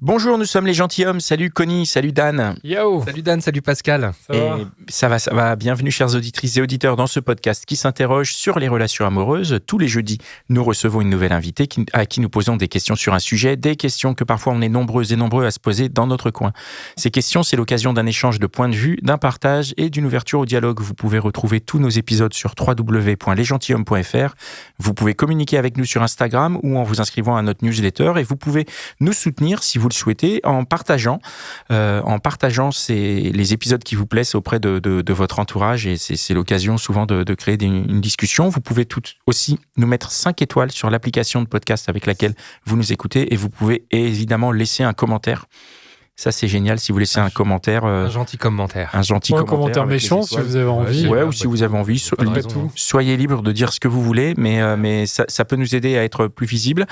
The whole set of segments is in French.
Bonjour, nous sommes les gentilshommes. Salut Connie, salut Dan. Yo. Salut Dan, salut Pascal. Ça va. Bienvenue chers auditrices et auditeurs dans ce podcast qui s'interroge sur les relations amoureuses. Tous les jeudis, nous recevons une nouvelle invitée à qui nous posons des questions sur un sujet, des questions que parfois on est nombreux et nombreux à se poser dans notre coin. Ces questions, c'est l'occasion d'un échange de points de vue, d'un partage et d'une ouverture au dialogue. Vous pouvez retrouver tous nos épisodes sur www.lesgentilhommes.fr. Vous pouvez communiquer avec nous sur Instagram ou en vous inscrivant à notre newsletter et vous pouvez nous soutenir si vous le souhaitez en partageant les épisodes qui vous plaisent auprès de votre entourage et c'est l'occasion souvent de créer une discussion. Vous pouvez aussi nous mettre 5 étoiles sur l'application de podcast avec laquelle vous nous écoutez et vous pouvez évidemment laisser un commentaire. Ça, c'est génial si vous laissez un commentaire. Un gentil commentaire. Un commentaire méchant si vous avez envie. Ou si vous avez envie. Soyez libre de dire ce que vous voulez, mais ça peut nous aider à être plus visible.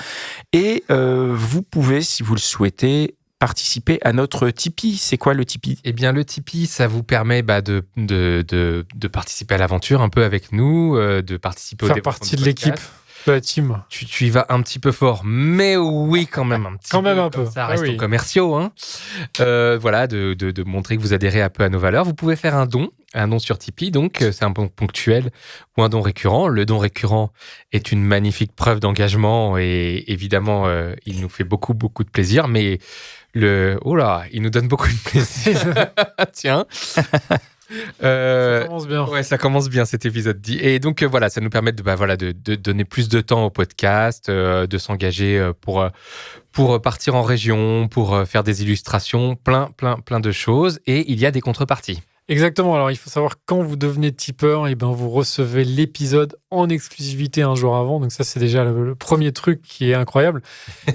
Et vous pouvez, si vous le souhaitez, participer à notre Tipeee. C'est quoi le Tipeee ? Eh bien, le Tipeee, ça vous permet de participer à l'aventure un peu avec nous, de participer au développement. Faire partie de l'équipe. De la team. Tu y vas un petit peu fort, mais oui, quand même un petit peu. Quand même un peu. Ça reste commerciaux, hein. Voilà, de montrer que vous adhérez un peu à nos valeurs. Vous pouvez faire un don sur Tipeee, donc c'est un don ponctuel ou un don récurrent. Le don récurrent est une magnifique preuve d'engagement et évidemment, il nous fait beaucoup, beaucoup de plaisir, mais il nous donne beaucoup de plaisir. Tiens. Ça commence bien. Ouais, ça commence bien cet épisode dit. Et donc voilà, ça nous permet de donner plus de temps au podcast, de s'engager pour partir en région, pour faire des illustrations, plein de choses. Et il y a des contreparties. Exactement. Alors, il faut savoir quand vous devenez tipeur, vous recevez l'épisode en exclusivité un jour avant. Donc ça, c'est déjà le premier truc qui est incroyable.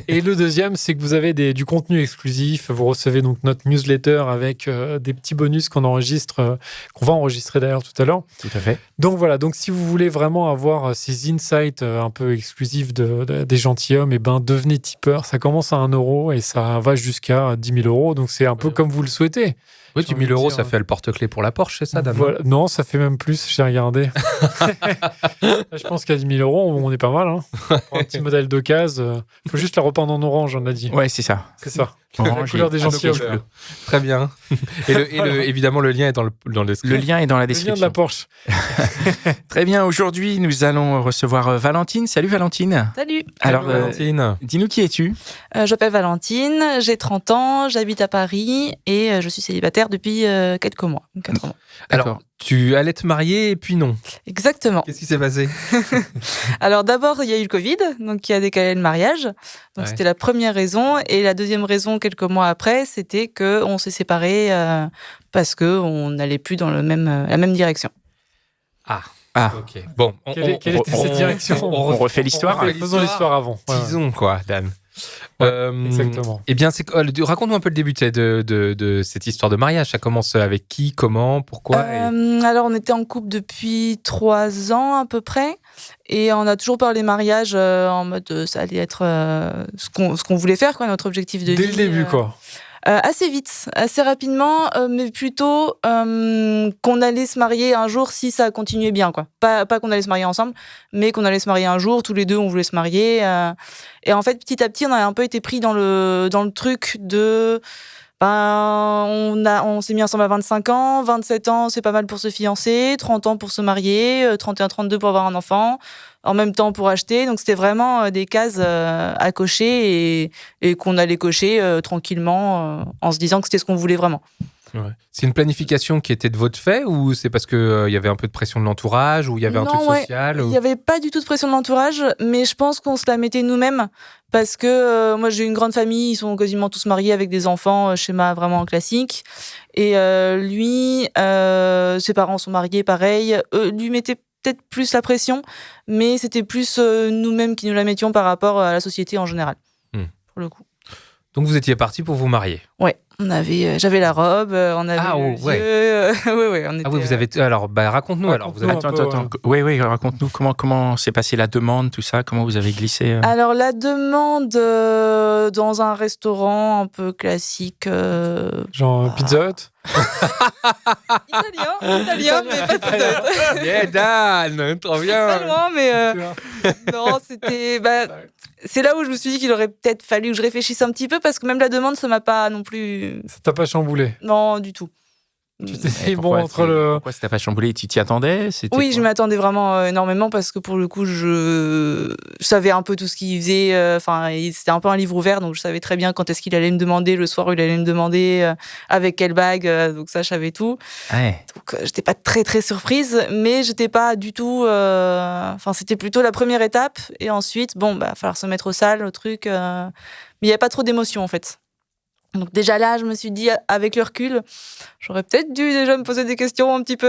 Et le deuxième, c'est que vous avez du contenu exclusif. Vous recevez donc notre newsletter avec des petits bonus qu'on va enregistrer d'ailleurs tout à l'heure. Tout à fait. Donc voilà. Donc si vous voulez vraiment avoir ces insights un peu exclusifs des gentilshommes, devenez tipeur. Ça commence à 1 euro et ça va jusqu'à 10 000 euros. Donc c'est un peu comme vous le souhaitez. Oui, 10 000 euros, ça fait le porte-clés pour la Porsche, c'est ça, Dan ? Voilà. Non, ça fait même plus, j'ai regardé. Je pense qu'à 10 000 euros, on est pas mal. Hein. Pour un petit modèle d'occasion, il faut juste la repeindre en orange, on a dit. Ouais, c'est ça. C'est ça. Orange, la couleur des gentilshommes. Très bien. Et évidemment, le lien est dans le description. Le lien est dans la description. Le lien de la Porsche. Très bien. Aujourd'hui, nous allons recevoir Valentine. Salut Valentine. Salut. Alors, Valentine. Dis-nous qui es-tu ? Je m'appelle Valentine, j'ai 30 ans, j'habite à Paris et je suis célibataire depuis quelques mois. 4 mois. Alors, tu allais te marier et puis non. Exactement. Qu'est-ce qui s'est passé ? Alors d'abord, il y a eu le Covid, donc qui a décalé le mariage. Donc C'était la première raison. Et la deuxième raison, quelques mois après, c'était qu'on s'est séparés parce qu'on n'allait plus dans la même direction. Ah. Ok. Bon, quelle était cette direction ? On refait l'histoire. Faisons l'histoire avant. Disons quoi, Dan. Exactement. Eh bien, raconte-nous un peu le début de cette histoire de mariage. Ça commence avec qui, comment, pourquoi Alors, on était en couple depuis 3 ans à peu près. Et on a toujours parlé mariage en mode ça allait être ce qu'on voulait faire, quoi, notre objectif de vie. Dès le début, quoi. Assez vite, assez rapidement, mais plutôt qu'on allait se marier un jour si ça continuait bien, quoi. Pas qu'on allait se marier ensemble, mais qu'on allait se marier un jour, tous les deux on voulait se marier. Et en fait, petit à petit, on a un peu été pris dans le truc de... on s'est mis ensemble à 25 ans, 27 ans c'est pas mal pour se fiancer, 30 ans pour se marier, 31, 32 pour avoir un enfant, en même temps pour acheter. Donc c'était vraiment des cases à cocher et qu'on allait cocher tranquillement en se disant que c'était ce qu'on voulait vraiment. Ouais. C'est une planification qui était de votre fait ou c'est parce qu'il y avait un peu de pression de l'entourage ou il y avait un truc social Il n'y avait pas du tout de pression de l'entourage, mais je pense qu'on se la mettait nous-mêmes parce que moi j'ai une grande famille, ils sont quasiment tous mariés avec des enfants, schéma vraiment classique. Et lui, ses parents sont mariés pareil, lui mettait peut-être plus la pression, mais c'était plus nous-mêmes qui nous la mettions par rapport à la société en général, pour le coup. Donc vous étiez partis pour vous marier. Ouais. J'avais la robe, on avait les yeux. On était, Ah oui, vous avez. Alors, raconte-nous. Alors, vous avez. Attends. Oui, raconte-nous comment s'est passée la demande, tout ça, comment vous avez glissé. Alors, la demande dans un restaurant un peu classique. Genre Pizza Hut. Italien, mais pas Pizza Hut. Yeah, Dan, trop bien. Pas loin, mais non, c'était. C'est là où je me suis dit qu'il aurait peut-être fallu que je réfléchisse un petit peu parce que même la demande, ça m'a pas non plus. Ça t'a pas chamboulé? Non, du tout. Tu t'es dit, pourquoi ça t'a pas chamboulé? Tu t'y attendais? Oui, je m'attendais vraiment énormément parce que pour le coup, je savais un peu tout ce qu'il faisait. C'était un peu un livre ouvert, donc je savais très bien quand est-ce qu'il allait me demander, le soir où il allait me demander, avec quelle bague, donc ça, je savais tout. Ouais. Donc, j'étais pas très, très surprise, mais j'étais pas du tout... c'était plutôt la première étape, et ensuite, va falloir se mettre au sale, au truc. Mais il n'y avait pas trop d'émotion, en fait. Donc déjà là, je me suis dit, avec le recul, j'aurais peut-être dû déjà me poser des questions un petit peu...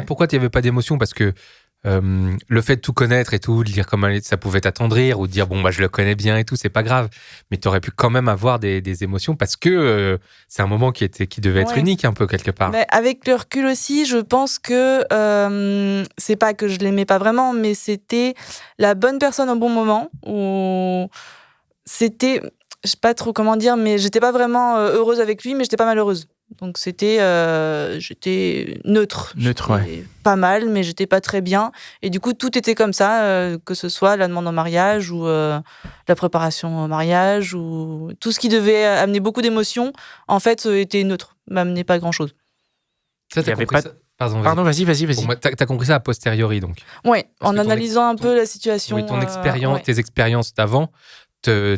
Pourquoi tu n'y avais pas d'émotion? Parce que le fait de tout connaître et tout, de dire comment ça pouvait t'attendrir, ou de dire, je le connais bien et tout, c'est pas grave. Mais tu aurais pu quand même avoir des émotions parce que c'est un moment qui devait être unique un peu quelque part. Mais avec le recul aussi, je pense que c'est pas que je l'aimais pas vraiment, mais c'était la bonne personne au bon moment. Ou c'était... Je sais pas trop comment dire, mais j'étais pas vraiment heureuse avec lui, mais j'étais pas malheureuse. Donc j'étais neutre. Ouais. Pas mal, mais j'étais pas très bien. Et du coup, tout était comme ça, que ce soit la demande en mariage ou la préparation au mariage ou tout ce qui devait amener beaucoup d'émotions, en fait, était neutre, m'amenait pas grand-chose. Ça, t'as compris ça. Pardon, vas-y. Bon, t'as compris ça a posteriori, donc. Oui, en analysant un peu la situation. Oui, tes expériences d'avant ne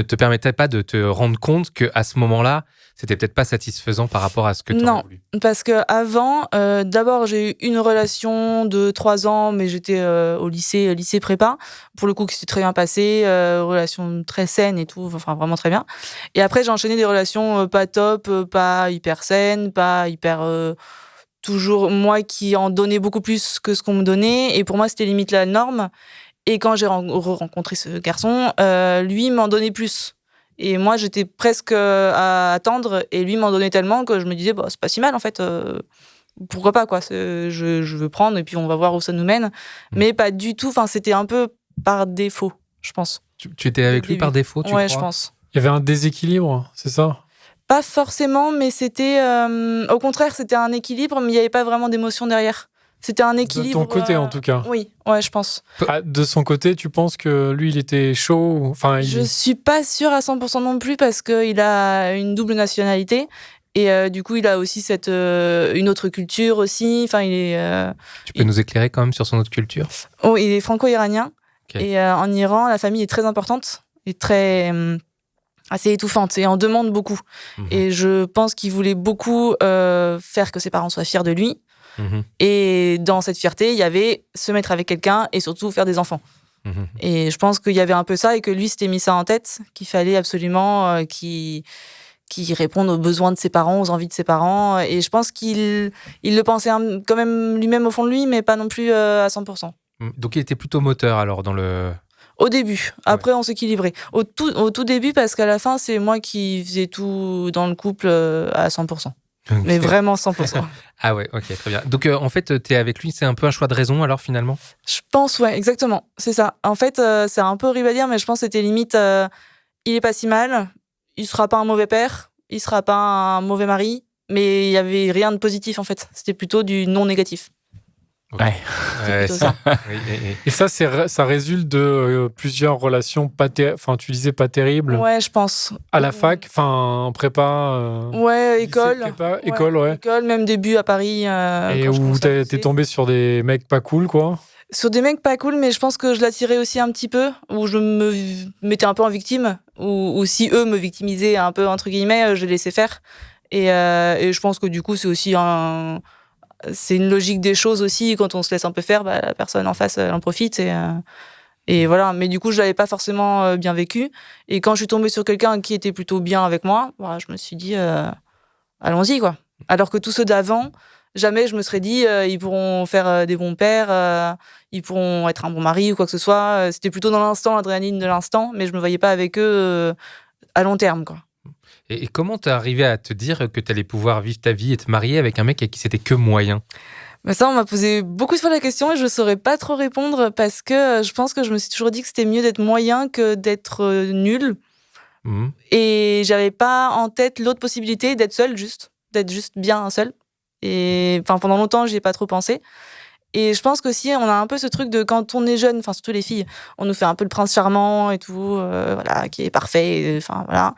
te permettaient pas de te rendre compte qu'à ce moment-là, c'était peut-être pas satisfaisant par rapport à ce que tu aurais voulu. Non, parce qu'avant, d'abord, j'ai eu une relation de 3 ans, mais j'étais au lycée prépa. Pour le coup, qui s'est très bien passé, relation très saine et tout, enfin vraiment très bien. Et après, j'ai enchaîné des relations pas top, pas hyper saines, pas hyper... toujours moi qui en donnais beaucoup plus que ce qu'on me donnait. Et pour moi, c'était limite la norme. Et quand j'ai rencontré ce garçon, lui m'en donnait plus. Et moi, j'étais presque à attendre. Et lui m'en donnait tellement que je me disais, c'est pas si mal en fait. Pourquoi pas, quoi. Je veux prendre et puis on va voir où ça nous mène. Mais pas du tout. Enfin, c'était un peu par défaut, je pense. Tu étais avec lui par défaut, tu crois? Ouais, je pense. Il y avait un déséquilibre, c'est ça? Pas forcément, mais c'était... au contraire, c'était un équilibre, mais il n'y avait pas vraiment d'émotion derrière. C'était un équilibre... De ton côté, en tout cas. Oui, ouais, je pense. De son côté, tu penses que lui, il était chaud? Je suis pas sûre à 100% non plus, parce qu'il a une double nationalité. Et du coup, il a aussi une autre culture aussi. Enfin, il est... Tu peux nous éclairer quand même sur son autre culture? Oh, il est franco-iranien. Okay. Et en Iran, la famille est très importante et très... assez étouffante et en demande beaucoup. Et je pense qu'il voulait beaucoup faire que ses parents soient fiers de lui. Et dans cette fierté, il y avait se mettre avec quelqu'un et surtout faire des enfants. Et je pense qu'il y avait un peu ça et que lui s'était mis ça en tête, qu'il fallait absolument qu'il réponde aux besoins de ses parents, aux envies de ses parents. Et je pense qu'il le pensait quand même lui-même au fond de lui, mais pas non plus à 100%. Donc il était plutôt moteur alors dans le... Au début. Après, on s'équilibrait. Au tout début, parce qu'à la fin, c'est moi qui faisais tout dans le couple à 100%. Okay. Mais vraiment 100%. Ah ouais, ok, très bien. Donc en fait, t'es avec lui, c'est un peu un choix de raison alors finalement? Je pense, ouais, exactement. C'est ça. En fait, c'est un peu horrible à dire, mais je pense que c'était limite, il est pas si mal, il sera pas un mauvais père, il sera pas un mauvais mari, mais il y avait rien de positif en fait. C'était plutôt du non négatif. Ouais. Ça. Et ça résulte de plusieurs relations tu disais pas terribles. Ouais, je pense. À la fac, en prépa. Ouais, école. Prépa, école, ouais. École, même début à Paris. Et où t'es tombé sur des mecs pas cool, quoi. Sur des mecs pas cool, mais je pense que je l'attirais aussi un petit peu, où je me mettais un peu en victime, ou si eux me victimisaient un peu, entre guillemets, je les laissais faire. Et je pense que du coup, c'est aussi c'est une logique des choses aussi. Quand on se laisse un peu faire, la personne en face, elle en profite. Et voilà. Mais du coup, je l'avais pas forcément bien vécu. Et quand je suis tombée sur quelqu'un qui était plutôt bien avec moi, je me suis dit, allons-y, quoi. Alors que tous ceux d'avant, jamais je me serais dit, ils pourront faire des bons pères, ils pourront être un bon mari ou quoi que ce soit. C'était plutôt dans l'instant, l'adrénaline de l'instant, mais je me voyais pas avec eux à long terme, quoi. Et comment t'es arrivé à te dire que t'allais pouvoir vivre ta vie et te marier avec un mec à qui c'était que moyen? Mais ça, on m'a posé beaucoup de fois la question et je saurais pas trop répondre parce que je pense que je me suis toujours dit que c'était mieux d'être moyen que d'être nul. Mhm. Et j'avais pas en tête l'autre possibilité d'être seule, d'être juste bien seule. Et enfin, pendant longtemps, j'y ai pas trop pensé. Et je pense qu'aussi, on a un peu ce truc de quand on est jeune, enfin, surtout les filles, on nous fait un peu le prince charmant et tout, voilà, qui est parfait, enfin, voilà.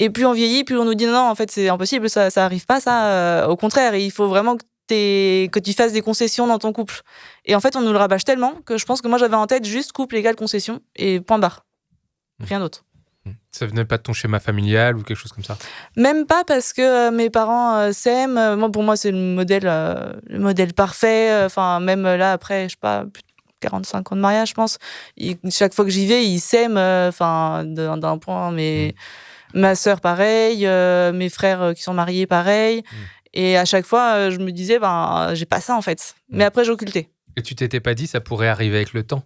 Et plus on vieillit, plus on nous dit non, en fait, c'est impossible, ça arrive pas, ça. Au contraire, il faut vraiment que tu fasses des concessions dans ton couple. Et en fait, on nous le rabâche tellement que je pense que moi, j'avais en tête juste couple égale concession et point barre. Rien d'autre. Ça venait pas de ton schéma familial ou quelque chose comme ça? Même pas parce que mes parents s'aiment. Moi, pour moi, c'est le modèle parfait. Enfin, même là, après, je sais pas, plus de 45 ans de mariage, je pense. Chaque fois que j'y vais, ils s'aiment. Enfin, d'un point, mais ma sœur, pareil. Mes frères qui sont mariés, pareil. Et à chaque fois, je me disais, j'ai pas ça, en fait. Mais après, j'occultais. Et tu t'étais pas dit ça pourrait arriver avec le temps?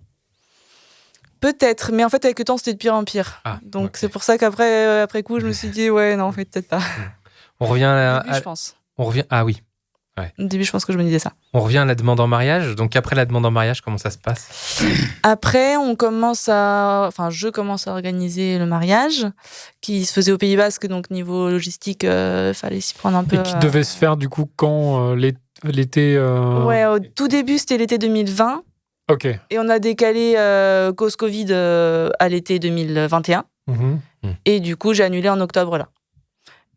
Peut-être, mais en fait, avec le temps, c'était de pire en pire. Ah, Donc, ok. c'est pour ça qu'après après coup, je me suis dit, ouais, non, en fait, peut-être pas. On revient Au début, je pense. Ah oui. Au début, je pense que je me disais ça. On revient à la demande en mariage. Donc après la demande en mariage, comment ça se passe? Après, je commence à organiser le mariage qui se faisait au Pays Basque, donc niveau logistique, fallait s'y prendre un peu. Et qui devait se faire du coup quand l'été. Ouais, au tout début, c'était l'été 2020. Ok. Et on a décalé cause Covid à l'été 2021. Mhm. Et du coup, j'ai annulé en octobre là.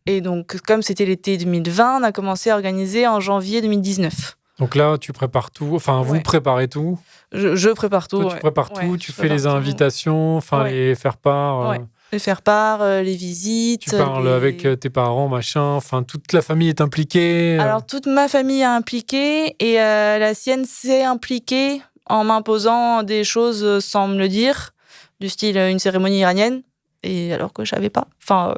Et donc, comme c'était l'été 2020, on a commencé à organiser en janvier 2019. Donc là, tu prépares tout. Enfin, vous Ouais. préparez tout. Je prépare tout. Toi, tu prépares tout. Ouais, Tu je fais les prépare tout. invitations, enfin Ouais. les faire part. Ouais. Les faire part, les visites. Tu parles avec tes parents, machin. Enfin, toute la famille est impliquée. Alors, toute ma famille est impliquée et la sienne s'est impliquée en m'imposant des choses sans me le dire, du style une cérémonie iranienne, et alors que je savais pas. Enfin,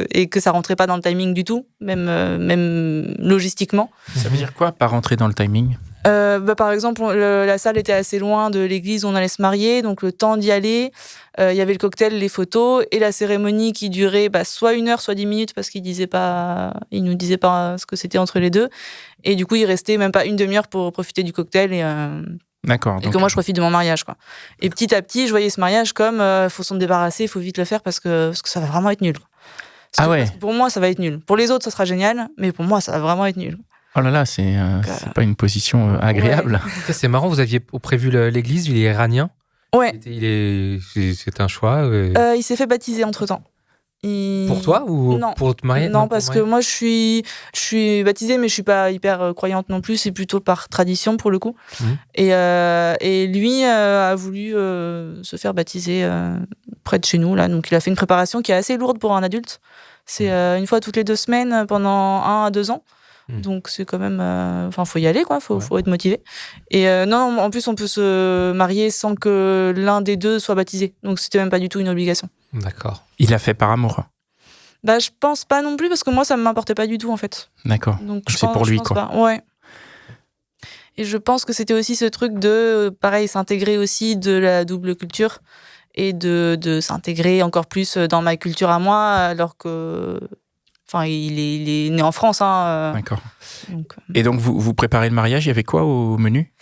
et que ça rentrait pas dans le timing du tout, même logistiquement. Ça veut dire quoi, pas rentrer dans le timing? Par exemple, la salle était assez loin de l'église où on allait se marier, donc le temps d'y aller, il y avait le cocktail, les photos, et la cérémonie qui durait soit 1 heure, soit 10 minutes, parce qu'il nous disait pas ce que c'était entre les deux. Et du coup, il restait même pas une demi-heure pour profiter du cocktail D'accord. et que moi, je profite de mon mariage, quoi. Et petit à petit, je voyais ce mariage comme faut s'en débarrasser, il faut vite le faire parce que ça va vraiment être nul. Ouais. Pour moi, ça va être nul. Pour les autres, ça sera génial, mais pour moi, ça va vraiment être nul. Oh là là, c'est pas une position agréable. Ça, c'est marrant, vous aviez prévu l'église, il est iranien. Ouais. C'est un choix. Il s'est fait baptiser entre-temps. Pour toi ou non. pour te marier? Non, parce que moi, je suis baptisée, mais je suis pas hyper croyante non plus. C'est plutôt par tradition, pour le coup. Et lui a voulu se faire baptiser près de chez nous, là. Donc, il a fait une préparation qui est assez lourde pour un adulte. C'est une fois toutes les 2 semaines pendant 1 à 2 ans. Donc, c'est quand même... faut y aller, quoi. Faut être motivé. Et non, en plus, on peut se marier sans que l'un des deux soit baptisé. Donc, c'était même pas du tout une obligation. D'accord. Il l'a fait par amour. Je pense pas non plus, parce que moi, ça m'importait pas du tout, en fait. D'accord. Donc, c'est pour lui, quoi. Pas. Ouais. Et je pense que c'était aussi ce truc de, pareil, s'intégrer aussi de la double culture et de s'intégrer encore plus dans ma culture à moi, alors que... Enfin, il est né en France. D'accord. Et donc, vous préparez le mariage, il y avait quoi au menu?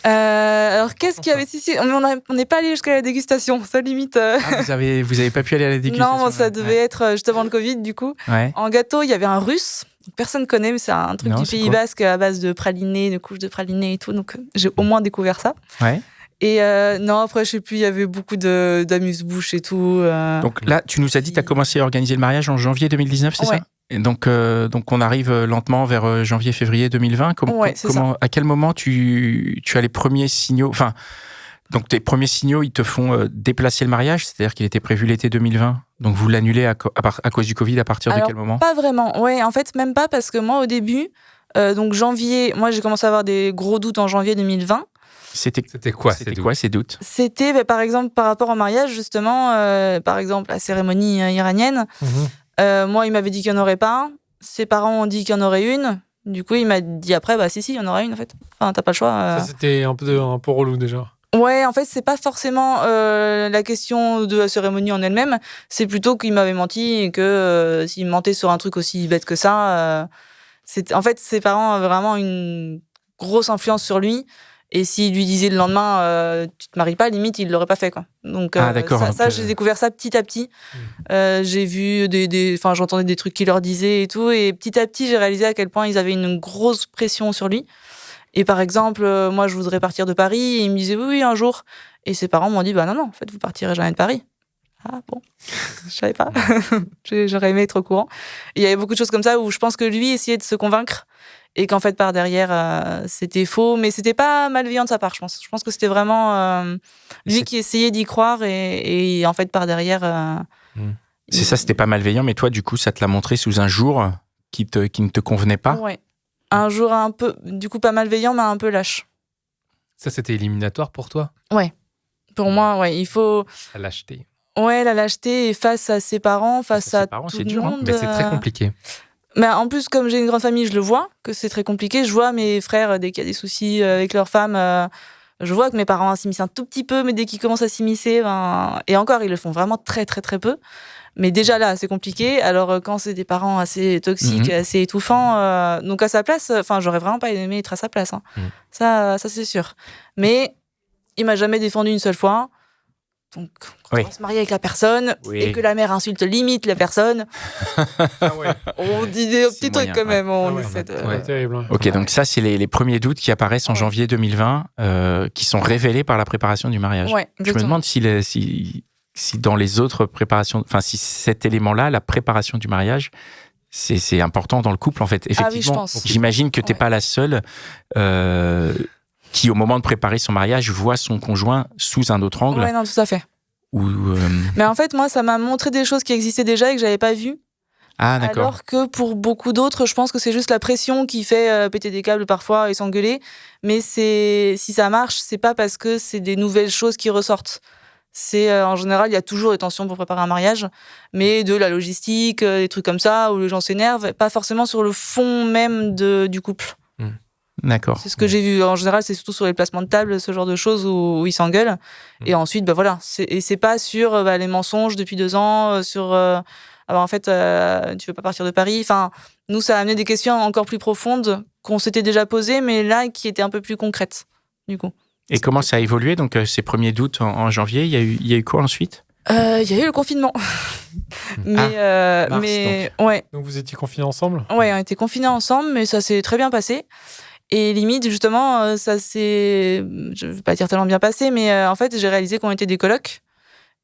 Alors, qu'est-ce qu'il y avait ici? On n'est pas allé jusqu'à la dégustation, ça limite. Vous avez pas pu aller à la dégustation? Non, ça devait être juste avant le Covid, du coup. Ouais. En gâteau, il y avait un russe. Personne ne connaît, mais c'est un truc du Pays Basque à base de pralinés, de couches de pralinés et tout. Donc, j'ai au moins découvert ça. Ouais. Et non, après, je sais plus, il y avait beaucoup d'amuse-bouche et tout. Donc là, tu nous as dit que tu as commencé à organiser le mariage en janvier 2019, c'est ça? Et donc on arrive lentement vers janvier-février 2020. À quel moment tu as les premiers signaux? Enfin, donc tes premiers signaux, ils te font déplacer le mariage, c'est-à-dire qu'il était prévu l'été 2020. Donc vous l'annulez à cause du Covid à partir de quel moment? Pas vraiment. Ouais, en fait, même pas, parce que moi, au début, donc janvier, moi j'ai commencé à avoir des gros doutes en janvier 2020. C'était quoi ces doutes? C'était, par exemple, par rapport au mariage, justement, par exemple, la cérémonie iranienne. Moi, il m'avait dit qu'il n'y en aurait pas. Ses parents ont dit qu'il y en aurait une. Du coup, il m'a dit après, si, il y en aura une, en fait. Enfin, t'as pas le choix. Ça, c'était un peu relou, déjà. Ouais, en fait, c'est pas forcément la question de la cérémonie en elle-même, c'est plutôt qu'il m'avait menti et que s'il mentait sur un truc aussi bête que ça, en fait, ses parents avaient vraiment une grosse influence sur lui. Et s'il lui disait le lendemain, tu te maries pas, limite, il l'aurait pas fait, quoi. Donc, d'accord. ça, j'ai découvert ça petit à petit. J'ai vu j'entendais des trucs qu'il leur disaient et tout. Et petit à petit, j'ai réalisé à quel point ils avaient une grosse pression sur lui. Et par exemple, moi, je voudrais partir de Paris. Et il me disait oui, un jour. Et ses parents m'ont dit, bah non, en fait, vous partirez jamais de Paris. Ah bon, je savais pas. J'aurais aimé être au courant. Et il y avait beaucoup de choses comme ça où je pense que lui essayait de se convaincre et qu'en fait, par derrière, c'était faux. Mais c'était pas malveillant de sa part, je pense. Je pense que c'était vraiment lui qui essayait d'y croire et en fait, par derrière... C'est ça, c'était pas malveillant, mais toi, du coup, ça te l'a montré sous un jour qui ne te convenait pas. Ouais. Un jour un peu, du coup, pas malveillant, mais un peu lâche. Ça, c'était éliminatoire pour toi? Ouais. Pour moi, ouais, il faut... La lâcheté. Ouais, la lâcheté et face à ses parents, face à tout le dur, hein. monde. Mais c'est très compliqué. Mais en plus, comme j'ai une grande famille, je le vois, que c'est très compliqué. Je vois mes frères, dès qu'il y a des soucis avec leur femme, je vois que mes parents s'immiscent un tout petit peu, mais dès qu'ils commencent à s'immiscer, et encore, ils le font vraiment très, très, très peu. Mais déjà là, c'est compliqué. Alors, quand c'est des parents assez toxiques, assez étouffants, donc à sa place, j'aurais vraiment pas aimé être à sa place. Hein. Ça, c'est sûr. Mais il m'a jamais défendu une seule fois. Donc, quand on va se marier avec la personne et que la mère insulte limite la personne, on dit des petits trucs quand même. C'est terrible. Ok, donc ça, c'est les premiers doutes qui apparaissent en janvier 2020, qui sont révélés par la préparation du mariage. Ouais, je me demande si dans les autres préparations, si cet élément-là, la préparation du mariage, c'est important dans le couple, en fait. Effectivement, j'imagine que tu n'es pas la seule qui, au moment de préparer son mariage, voit son conjoint sous un autre angle. Ouais, non, tout à fait. Mais en fait, moi, ça m'a montré des choses qui existaient déjà et que j'avais pas vues. Ah, d'accord. Alors que pour beaucoup d'autres, je pense que c'est juste la pression qui fait péter des câbles parfois et s'engueuler. Mais si ça marche, c'est pas parce que c'est des nouvelles choses qui ressortent. C'est en général, il y a toujours des tensions pour préparer un mariage, mais de la logistique, des trucs comme ça, où les gens s'énervent, pas forcément sur le fond même du couple. D'accord. C'est ce que j'ai vu. En général, c'est surtout sur les placements de table, ce genre de choses où ils s'engueulent. Et ensuite, voilà. C'est pas sur les mensonges depuis 2 ans, sur en fait, tu veux pas partir de Paris. Enfin, nous, ça a amené des questions encore plus profondes qu'on s'était déjà posées, mais là, qui étaient un peu plus concrètes, du coup. Et comment ça a évolué? Donc, ces premiers doutes en janvier, il y a eu quoi ensuite? Il y a eu le confinement. Ouais. Donc, vous étiez confinés ensemble? Ouais, on était confinés ensemble, mais ça s'est très bien passé. Et limite, justement, ça s'est, je ne vais pas dire tellement bien passé, mais en fait, j'ai réalisé qu'on était des colocs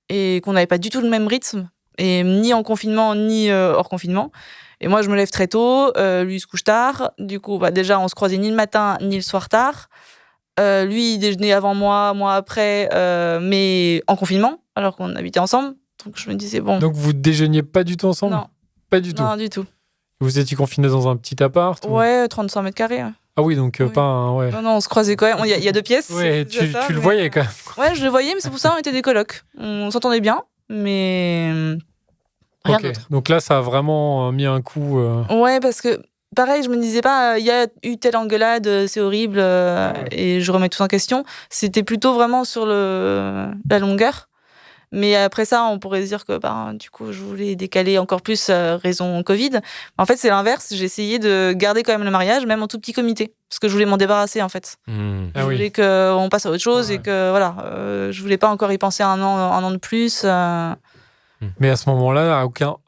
et qu'on n'avait pas du tout le même rythme, et ni en confinement, ni hors confinement. Et moi, je me lève très tôt, lui, il se couche tard. Du coup, déjà, on se croisait ni le matin, ni le soir tard. Lui, il déjeunait avant moi après, mais en confinement, alors qu'on habitait ensemble. Donc, je me disais, bon... Donc, vous déjeuniez pas du tout ensemble? Non. Pas du tout? Non, du tout. Vous étiez confinés dans un petit appart? Ouais, 35 mètres carrés. Ah oui, donc pas un... Ouais. Non, on se croisait quand même. Il y a 2 pièces. Ouais, tu le voyais quand même. Ouais, je le voyais, mais c'est pour ça qu'on était des colocs. On s'entendait bien, mais rien d'autre. Donc là, ça a vraiment mis un coup... Ouais, parce que, pareil, je me disais pas, il y a eu telle engueulade, c'est horrible, et je remets tout en question. C'était plutôt vraiment sur la longueur. Mais après ça, on pourrait se dire que du coup, je voulais décaler encore plus raison Covid. En fait, c'est l'inverse. J'ai essayé de garder quand même le mariage, même en tout petit comité, parce que je voulais m'en débarrasser, en fait. Je voulais qu'on passe à autre chose et que, voilà, je voulais pas encore y penser un an de plus. Mais à ce moment-là, à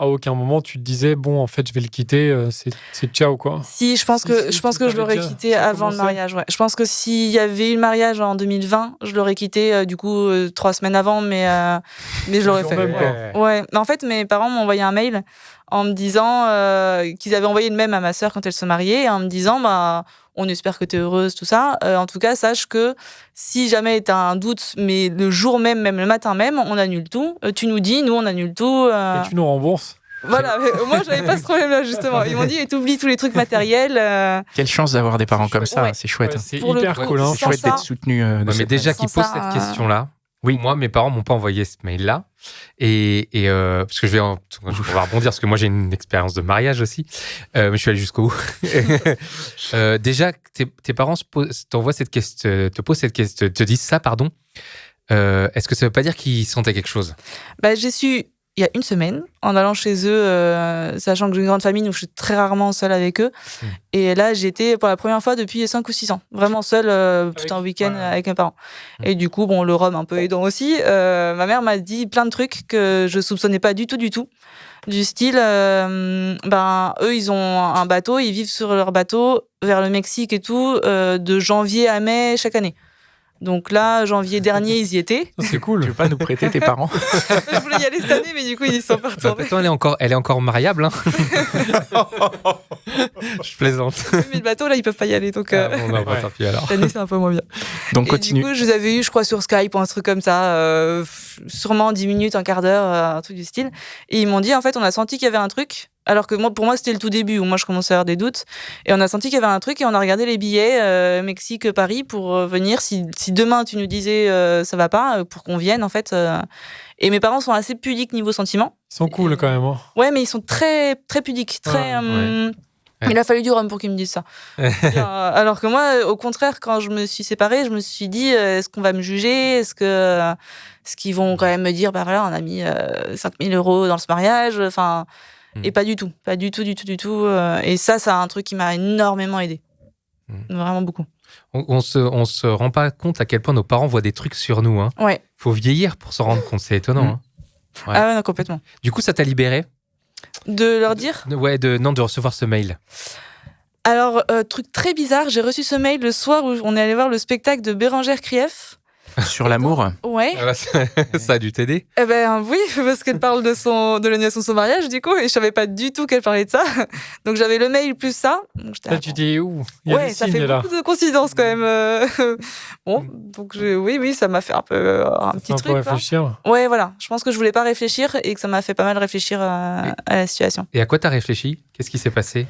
aucun moment, tu te disais, bon, en fait, je vais le quitter, c'est ciao, quoi. Si, je pense que je l'aurais quitté avant le mariage. Ouais. Je pense que s'il y avait eu le mariage en 2020, je l'aurais quitté, du coup, 3 semaines avant, mais je l'aurais fait. Même, quoi. Ouais. En fait, mes parents m'ont envoyé un mail en me disant qu'ils avaient envoyé le même à ma sœur quand elle se mariait, en me disant, on espère que tu es heureuse, tout ça. En tout cas, sache que si jamais tu as un doute, mais le jour même le matin même, on annule tout. Tu nous dis, nous, on annule tout. Et tu nous rembourses. Voilà, moi, j'avais pas ce problème-là, justement. Ils m'ont dit, et t'oublies tous les trucs matériels. Quelle chance d'avoir des parents comme ça, c'est chouette. Ouais, c'est hyper cool. C'est chouette d'être soutenu. Mais déjà qu'ils posent cette question-là, Oui. Moi, mes parents m'ont pas envoyé ce mail-là. Et parce que on va rebondir, parce que moi, j'ai une expérience de mariage aussi. Mais je suis allé jusqu'au bout. Déjà, tes parents t'envoient cette question, te posent cette question, te disent ça, pardon. Est-ce que ça veut pas dire qu'ils sentaient quelque chose? J'ai su il y a une semaine, en allant chez eux, sachant que j'ai une grande famille, donc je suis très rarement seule avec eux. Et là, j'étais pour la première fois depuis 5 ou 6 ans, vraiment seule, tout un week-end avec mes parents. Et du coup, le rhum un peu aidant aussi, ma mère m'a dit plein de trucs que je soupçonnais pas du tout. Du style, eux, ils ont un bateau, ils vivent sur leur bateau vers le Mexique et tout, de janvier à mai chaque année. Donc là, janvier dernier, ils y étaient. C'est cool. Tu veux pas nous prêter tes parents? Je voulais y aller cette année, mais du coup, ils sont pas retournés. Attends, elle est encore mariable, hein. Je plaisante. Mais le bateau, là, ils peuvent pas y aller. Donc, Tant pis alors. cette année, c'est un peu moins bien. Donc Et continue. du coup, je les avais eu, je crois, sur Skype ou un truc comme ça, sûrement 10 minutes, un quart d'heure, un truc du style. Et ils m'ont dit, en fait, on a senti qu'il y avait un truc. Alors que pour moi, c'était le tout début où moi, je commençais à avoir des doutes. Et on a senti qu'il y avait un truc et on a regardé les billets Mexique-Paris pour venir. Si demain, tu nous disais ça va pas, pour qu'on vienne, en fait. Et mes parents sont assez pudiques niveau sentiments. Ils sont cool quand même. Hein. Ouais, mais ils sont très, très pudiques. Très, Ouais. Il a fallu du rhum pour qu'ils me disent ça. Alors que moi, au contraire, quand je me suis séparée, je me suis dit, est-ce qu'on va me juger? Est-ce qu'ils vont quand même me dire, voilà, on a mis 5 000 € dans ce mariage? Enfin... Et pas du tout. Et ça a un truc qui m'a énormément aidé. Vraiment beaucoup. On se rend pas compte à quel point nos parents voient des trucs sur nous. Hein. Ouais. Faut vieillir pour s'en rendre compte, c'est étonnant. Hein. Ouais. Ah ouais, non, complètement. Du coup, ça t'a libéré? De leur dire? Ouais, de recevoir ce mail. Alors, truc très bizarre, j'ai reçu ce mail le soir où on est allé voir le spectacle de Bérangère Krief. Sur l'amour? Ouais. Ça a dû t'aider? Eh ben oui, parce qu'elle parle de l'annulation de son mariage, du coup, et je savais pas du tout qu'elle parlait de ça. Donc j'avais le mail plus ça. Donc, là, tu dis où? Il y a ouais, des ça signes, fait là. beaucoup de coïncidences quand même. Bon, donc oui, ça m'a fait un peu un petit truc. Pour réfléchir. Quoi. Ouais, voilà. Je pense que je voulais pas réfléchir et que ça m'a fait pas mal réfléchir à la situation. Et à quoi t'as réfléchi? Qu'est-ce qui s'est passé?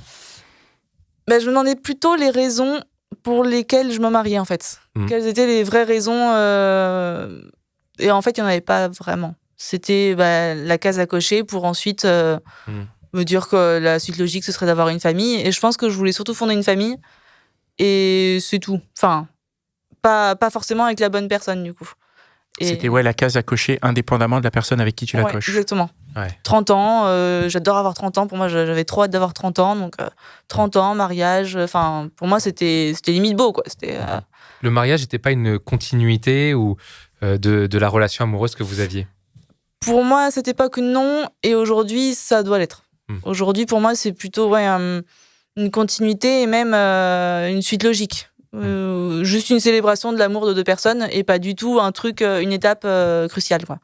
Je me demandais plutôt les raisons pour lesquelles je me mariais, en fait. Quelles étaient les vraies raisons Et en fait, il n'y en avait pas vraiment. C'était la case à cocher pour ensuite me dire que la suite logique, ce serait d'avoir une famille. Et je pense que je voulais surtout fonder une famille. Et c'est tout. Enfin, pas forcément avec la bonne personne, du coup. Et... C'était la case à cocher indépendamment de la personne avec qui tu la coches. Exactement. Ouais. 30 ans, j'adore avoir 30 ans. Pour moi, j'avais trop hâte d'avoir 30 ans. Donc, 30 ans, mariage. Enfin, pour moi, c'était limite beau, quoi. Le mariage n'était pas une continuité ou de la relation amoureuse que vous aviez? Pour moi, à cette époque, non. Et aujourd'hui, ça doit l'être. Aujourd'hui, pour moi, c'est plutôt une continuité et même une suite logique. Juste une célébration de l'amour de deux personnes et pas du tout un truc, une étape cruciale, quoi.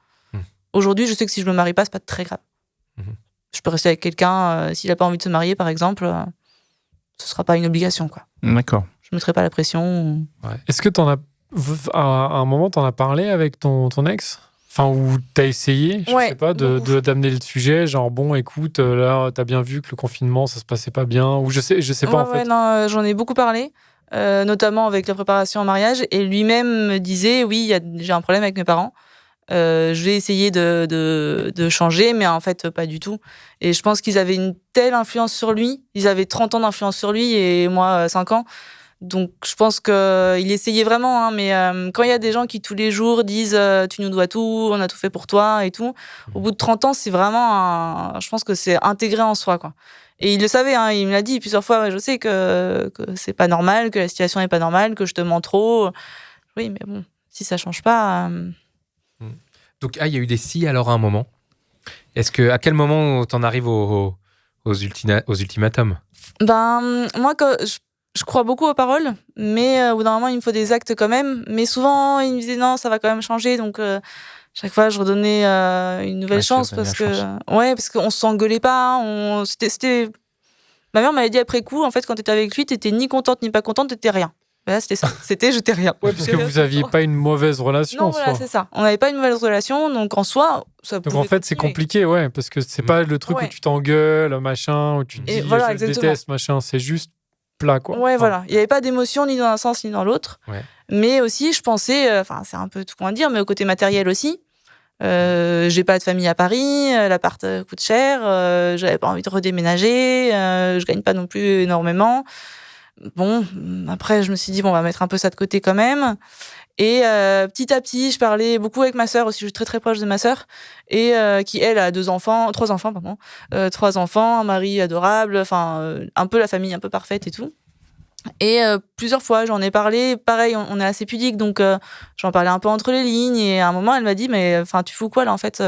Aujourd'hui, je sais que si je me marie pas, c'est pas très grave. Je peux rester avec quelqu'un, s'il a pas envie de se marier, par exemple, ce sera pas une obligation, quoi. D'accord. Je mettrai pas la pression. Ouais. Est-ce que à un moment, t'en as parlé avec ton ex? Enfin, ou t'as essayé, je sais pas, d'amener le sujet, genre, bon, écoute, là, t'as bien vu que le confinement, ça se passait pas bien, ou je sais pas, en fait. Non, j'en ai beaucoup parlé. Notamment avec la préparation au mariage, et lui-même me disait oui, j'ai un problème avec mes parents, je vais essayer de changer, mais en fait pas du tout. Et je pense qu'ils avaient une telle influence sur lui, ils avaient 30 ans d'influence sur lui et moi 5 ans, donc je pense qu'il essayait vraiment, hein, mais quand il y a des gens qui tous les jours disent tu nous dois tout, on a tout fait pour toi et tout, au bout de 30 ans c'est vraiment je pense que c'est intégré en soi, quoi. Et il le savait, hein, il me l'a dit plusieurs fois, je sais que c'est pas normal, que la situation est pas normale, que je te mens trop. Oui, mais bon, si ça change pas... Donc, il y a eu des si alors à un moment. À quel moment t'en arrives aux ultimatums? Moi, je crois beaucoup aux paroles, mais au bout d'un moment, il me faut des actes quand même. Mais souvent, il me disait non, ça va quand même changer, donc... chaque fois, je redonnais une nouvelle chance parce qu'on s'engueulait pas. C'était... Ma mère m'avait dit après coup, en fait, quand t'étais avec lui, t'étais ni contente ni pas contente, t'étais rien. Là, c'était ça. J'étais rien. Ouais, parce que vous aviez pas une mauvaise relation. Non, voilà, c'est ça. On n'avait pas une mauvaise relation, donc en soi, ça pouvait. Donc en fait, c'est compliqué, ouais, parce que c'est pas le truc où tu t'engueules, machin, où tu te dis je déteste, machin. C'est juste plat, quoi. Ouais, voilà. Il n'y avait pas d'émotion ni dans un sens ni dans l'autre. Ouais. Mais aussi, je pensais, c'est un peu tout qu'on va dire, mais au côté matériel aussi. J'ai pas de famille à Paris, l'appart coûte cher, j'avais pas envie de redéménager, je gagne pas non plus énormément. Bon, après, je me suis dit, on va mettre un peu ça de côté quand même. Et petit à petit, je parlais beaucoup avec ma sœur aussi, je suis très très proche de ma sœur, et qui elle a 3 enfants, pardon, 3 enfants, un mari adorable, un peu la famille un peu parfaite et tout. Et plusieurs fois, j'en ai parlé. Pareil, on est assez pudique, donc j'en parlais un peu entre les lignes. Et à un moment, elle m'a dit, mais tu fous quoi là en fait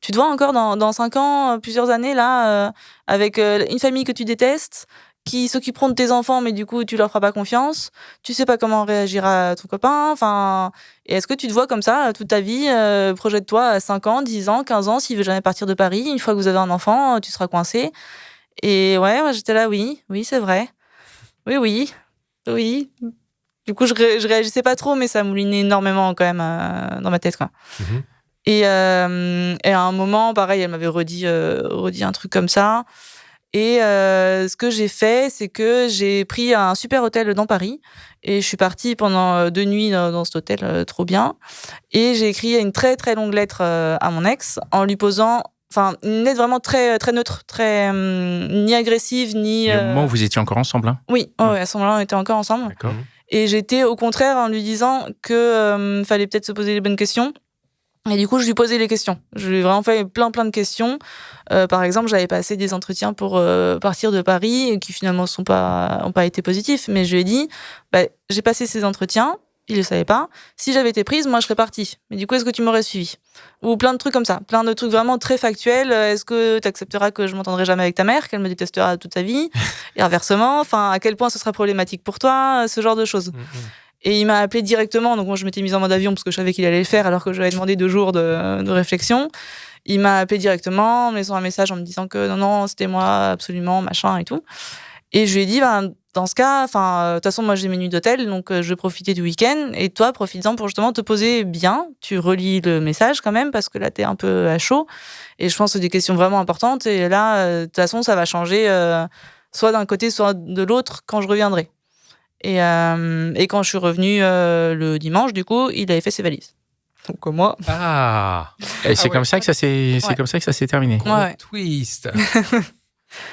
tu te vois encore dans 5 ans, plusieurs années là, avec une famille que tu détestes, qui s'occuperont de tes enfants, mais du coup, tu leur feras pas confiance. Tu sais pas comment réagira ton copain. Et est-ce que tu te vois comme ça toute ta vie? Projette-toi à 5 ans, 10 ans, 15 ans, s'il veut jamais partir de Paris. Une fois que vous avez un enfant, tu seras coincé. Et ouais, moi j'étais là, oui, c'est vrai. Oui. Du coup, je réagissais pas trop, mais ça moulinait énormément quand même dans ma tête, quoi. Mhm. Et à un moment, pareil, elle m'avait redit un truc comme ça. Et ce que j'ai fait, c'est que j'ai pris un super hôtel dans Paris et je suis partie pendant 2 nuits dans cet hôtel, trop bien. Et j'ai écrit une très très longue lettre à mon ex en lui posant, une lettre vraiment très très neutre, très ni agressive ni. Et au moment où vous étiez encore ensemble, hein. Oui, ouais, à ce moment-là, on était encore ensemble. D'accord. Et j'étais au contraire en lui disant que fallait peut-être se poser les bonnes questions. Et du coup, je lui posais les questions. Je lui ai vraiment fait plein de questions. Par exemple, j'avais passé des entretiens pour partir de Paris et qui finalement ont pas été positifs. Mais je lui ai dit, j'ai passé ces entretiens, il le savait pas. Si j'avais été prise, moi, je serais partie. Mais du coup, est-ce que tu m'aurais suivi? Ou plein de trucs comme ça. Plein de trucs vraiment très factuels. Est-ce que tu accepteras que je m'entendrai jamais avec ta mère, qu'elle me détestera toute sa vie? Et inversement, à quel point ce sera problématique pour toi? Ce genre de choses. Et il m'a appelé directement, donc moi je m'étais mise en mode avion parce que je savais qu'il allait le faire alors que j'avais demandé 2 jours de réflexion. Il m'a appelé directement en me laissant un message en me disant que non, c'était moi, absolument, machin et tout. Et je lui ai dit, dans ce cas, de toute façon, moi j'ai mes nuits d'hôtel, donc je vais profiter du week-end. Et toi, profites-en pour justement te poser bien. Tu relis le message quand même parce que là t'es un peu à chaud. Et je pense que c'est des questions vraiment importantes. Et là, de toute façon, ça va changer soit d'un côté, soit de l'autre quand je reviendrai. Et quand je suis revenue le dimanche, du coup, il avait fait ses valises. Donc moi. Ah. Et c'est comme ça que ça s'est terminé. Ouais. Twist.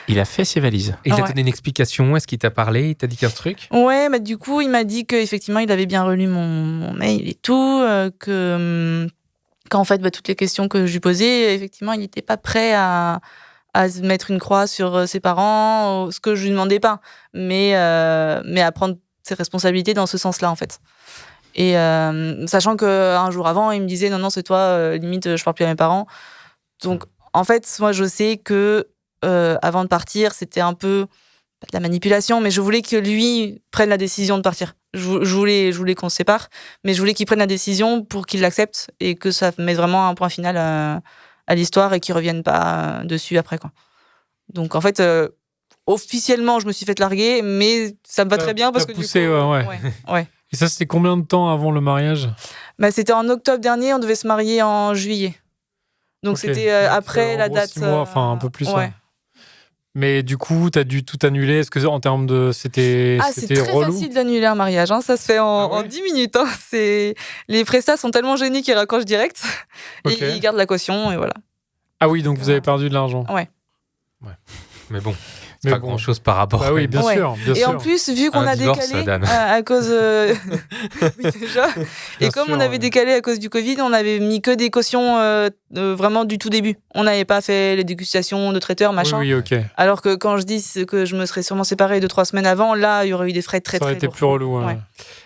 Il a fait ses valises. Et il t'a Ouais. donné une explication? Est-ce qu'il t'a parlé? Il t'a dit qu'un truc? Ouais, du coup, il m'a dit qu'effectivement, il avait bien relu mon mail et tout, qu'en fait, toutes les questions que je lui posais, effectivement, il n'était pas prêt à se mettre une croix sur ses parents, ce que je lui demandais pas, mais à prendre ses responsabilités dans ce sens-là, en fait. Et sachant qu'un jour avant, il me disait non, c'est toi, limite, je parle plus à mes parents. Donc, en fait, moi, je sais que avant de partir, c'était un peu pas de la manipulation, mais je voulais que lui prenne la décision de partir. Je voulais qu'on se sépare, mais je voulais qu'il prenne la décision pour qu'il l'accepte et que ça mette vraiment un point final à l'histoire et qu'il revienne pas dessus après, quoi. Donc en fait, officiellement, je me suis fait larguer, mais ça me va très bien parce que poussé, du coup, ouais. Et ça, c'était combien de temps avant le mariage? C'était en octobre dernier, on devait se marier en juillet. Donc Ok. c'était Donc, après en la gros, date. 6 mois, un peu plus. Ouais. Ouais. Mais du coup, t'as dû tout annuler. Est-ce que en termes de, c'était C'est très relou? facile d'annuler un mariage, hein. Ça se fait en, Ah ouais en 10 minutes. Hein. Les prestats sont tellement génies qu'ils raccrochent direct. Ok. Et ils gardent la caution et voilà. Ah oui, donc vous avez perdu de l'argent. Mais bon, c'est Mais pas bon. grand-chose par rapport Bah oui, bien Ouais. sûr, bien Et sûr. en plus, vu qu'on Un a divorce, décalé Dan. à cause. Oui, déjà. Bien Et comme sûr, on avait ouais. décalé à cause du Covid, on avait mis que des cautions vraiment du tout début. On n'avait pas fait les dégustations de traiteurs, machin. Oui, ok. Alors que quand je dis que je me serais sûrement séparée 2-3 semaines avant, là, il y aurait eu des frais très Ça aurait très été lourds. plus relou. Ouais. Ouais.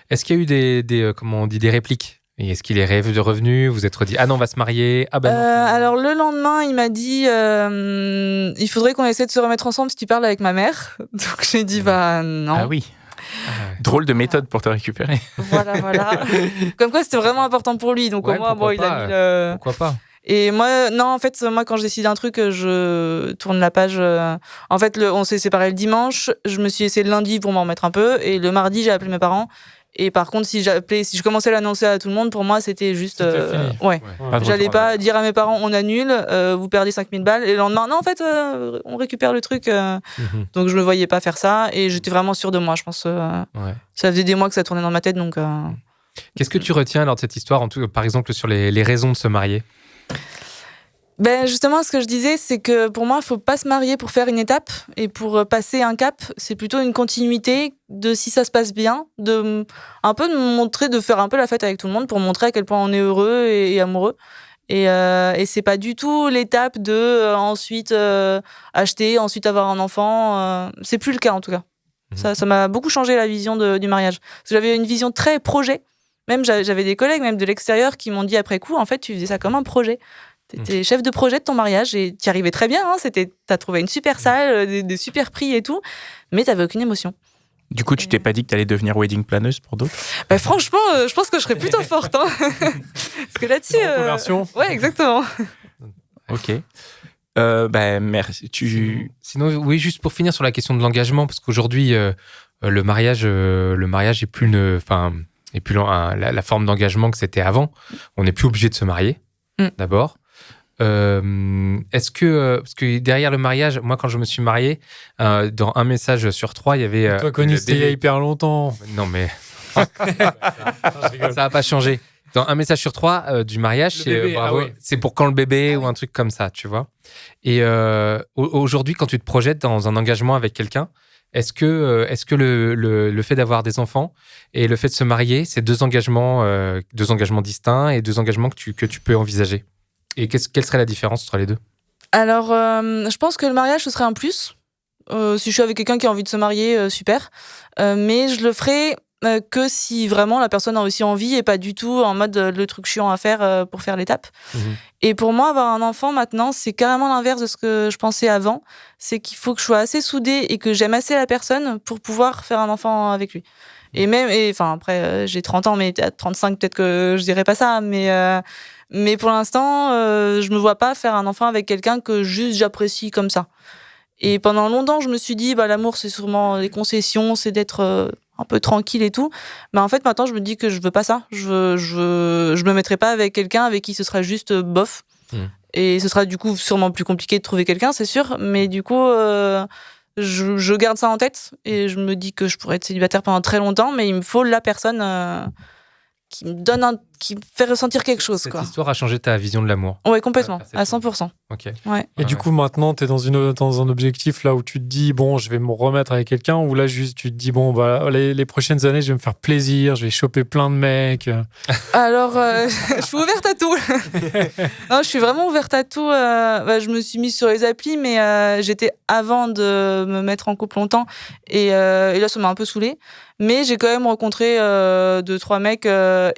Est-ce qu'il y a eu des répliques? Et est-ce qu'il est revenu? Vous êtes redit, ah non, on va se marier. Ah bah non. Alors le lendemain, il m'a dit il faudrait qu'on essaie de se remettre ensemble si tu parles avec ma mère. Donc j'ai dit non. Ah oui. Ah ouais. Drôle de méthode pour te récupérer. Voilà. Comme quoi c'était vraiment important pour lui. Donc Ouais, au moins pourquoi il a pas, mis le. Pourquoi pas? Et moi non, en fait moi quand je décide un truc, je tourne la page. En fait on s'est séparés le dimanche. Je me suis essayé le lundi pour m'en remettre un peu et le mardi j'ai appelé mes parents. Et par contre, si je commençais à l'annoncer à tout le monde, pour moi, c'était juste. C'était fini. Ouais. Pas de J'allais retour pas dire à mes parents, on annule, vous perdez 5000 balles. Et le lendemain, non, en fait, on récupère le truc. Mhm. Donc, je me voyais pas faire ça. Et j'étais vraiment sûre de moi, je pense. Ouais. Ça faisait des mois que ça tournait dans ma tête. Donc, Qu'est-ce que tu retiens alors de cette histoire, par exemple sur les raisons de se marier? Ben justement, ce que je disais, c'est que pour moi, il faut pas se marier pour faire une étape et pour passer un cap. C'est plutôt une continuité de si ça se passe bien, un peu de montrer, de faire un peu la fête avec tout le monde pour montrer à quel point on est heureux et amoureux. Et c'est pas du tout l'étape de ensuite acheter, ensuite avoir un enfant. C'est plus le cas en tout cas. Ça m'a beaucoup changé la vision du mariage. Parce que j'avais une vision très projet. Même j'avais des collègues même de l'extérieur qui m'ont dit après coup, en fait, tu faisais ça comme un projet. T'étais chef de projet de ton mariage et t'y arrivais très bien. Hein, t'as trouvé une super salle, des super prix et tout, mais t'avais aucune émotion. Du coup, tu t'es pas dit que t'allais devenir wedding planeuse pour d'autres? Bah, franchement, je pense que je serais plutôt forte. Hein. Parce que là-dessus... Reconversion. Ouais, exactement. Ok. Merci. Sinon, oui, juste pour finir sur la question de l'engagement, parce qu'aujourd'hui, le mariage est plus la forme d'engagement que c'était avant. On n'est plus obligé de se marier, d'abord. Est-ce que parce que derrière le mariage, moi quand je me suis marié, dans un message sur 3, il y avait. Toi connu, c'était il y a hyper longtemps. Non mais ça n'a pas changé. Dans un message sur 3 du mariage, c'est bravo, c'est pour quand le bébé ou un truc comme ça, tu vois. Et aujourd'hui, quand tu te projettes dans un engagement avec quelqu'un, est-ce que le fait d'avoir des enfants et le fait de se marier, c'est deux engagements distincts et deux engagements que tu peux envisager? Et quelle serait la différence entre les deux? Alors, je pense que le mariage, ce serait un plus. Si je suis avec quelqu'un qui a envie de se marier, super. Mais je le ferai que si vraiment la personne a aussi envie et pas du tout en mode le truc chiant à faire pour faire l'étape. Et pour moi, avoir un enfant maintenant, c'est carrément l'inverse de ce que je pensais avant. C'est qu'il faut que je sois assez soudée et que j'aime assez la personne pour pouvoir faire un enfant avec lui. Après, j'ai 30 ans, mais à 35, peut-être que je dirais pas ça. Mais pour l'instant, je me vois pas faire un enfant avec quelqu'un que juste j'apprécie comme ça. Et pendant longtemps, je me suis dit, l'amour, c'est sûrement les concessions, c'est d'être un peu tranquille et tout. Mais en fait, maintenant, je me dis que je veux pas ça. Je me mettrai pas avec quelqu'un avec qui ce sera juste bof. Et ce sera du coup sûrement plus compliqué de trouver quelqu'un, c'est sûr. Mais du coup, je garde ça en tête et je me dis que je pourrais être célibataire pendant très longtemps, mais il me faut la personne qui me fait ressentir quelque chose. Cette histoire a changé ta vision de l'amour. Ouais, complètement, à 100%. Ok. Ouais. Et du coup, maintenant, tu es dans un objectif là où tu te dis, bon, je vais me remettre avec quelqu'un, ou là, juste, tu te dis, bon, les prochaines années, je vais me faire plaisir, je vais choper plein de mecs. Alors, je suis ouverte à tout. Non, je suis vraiment ouverte à tout. Je me suis mise sur les applis, mais j'étais avant de me mettre en couple longtemps. Et là, ça m'a un peu saoulée. Mais j'ai quand même rencontré 2-3 mecs.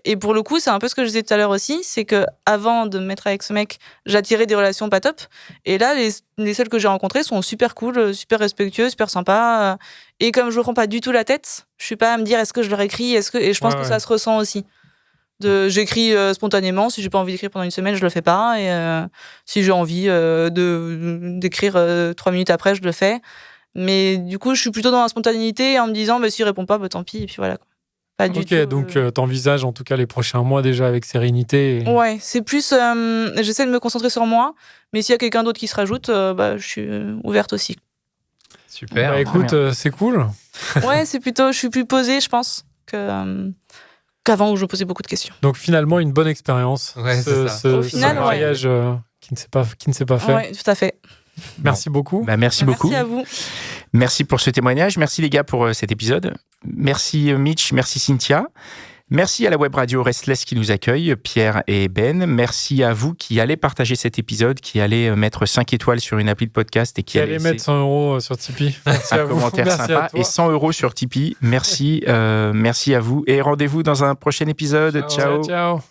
Et pour le coup, c'est un peu ce que je disais tout à l'heure aussi, c'est que avant de me mettre avec ce mec, j'attirais des relations pas top. Et là, les seuls que j'ai rencontrés sont super cool, super respectueux, super sympas. Et comme je ne prends pas du tout la tête, je suis pas à me dire est-ce que je leur écris, et je pense que ça se ressent aussi. J'écris spontanément. Si j'ai pas envie d'écrire pendant une semaine, je le fais pas. Et si j'ai envie d'écrire 3 minutes après, je le fais. Mais du coup, je suis plutôt dans la spontanéité en me disant, s'il répond pas, tant pis. Et puis voilà. Pas du tout. Ok, donc t'envisages en tout cas les prochains mois déjà avec sérénité. Ouais, c'est plus. J'essaie de me concentrer sur moi, mais s'il y a quelqu'un d'autre qui se rajoute, je suis ouverte aussi. Super. Écoute, c'est cool. Ouais, je suis plus posée, je pense, qu'avant où je posais beaucoup de questions. Donc finalement, une bonne expérience. Ouais, Au final, mariage qui ne s'est pas fait. Ouais, tout à fait. Merci beaucoup. Merci beaucoup. Merci à vous. Merci pour ce témoignage. Merci les gars pour cet épisode. Merci Mitch, merci Cynthia. Merci à la web radio Restless qui nous accueille, Pierre et Ben. Merci à vous qui allez partager cet épisode, qui allez mettre 5 étoiles sur une appli de podcast et qui allez mettre 100 € sur Tipeee. Merci à vous. Commentaire sympa et 100 € sur Tipeee. Merci, merci à vous et rendez-vous dans un prochain épisode. Ciao. Ciao.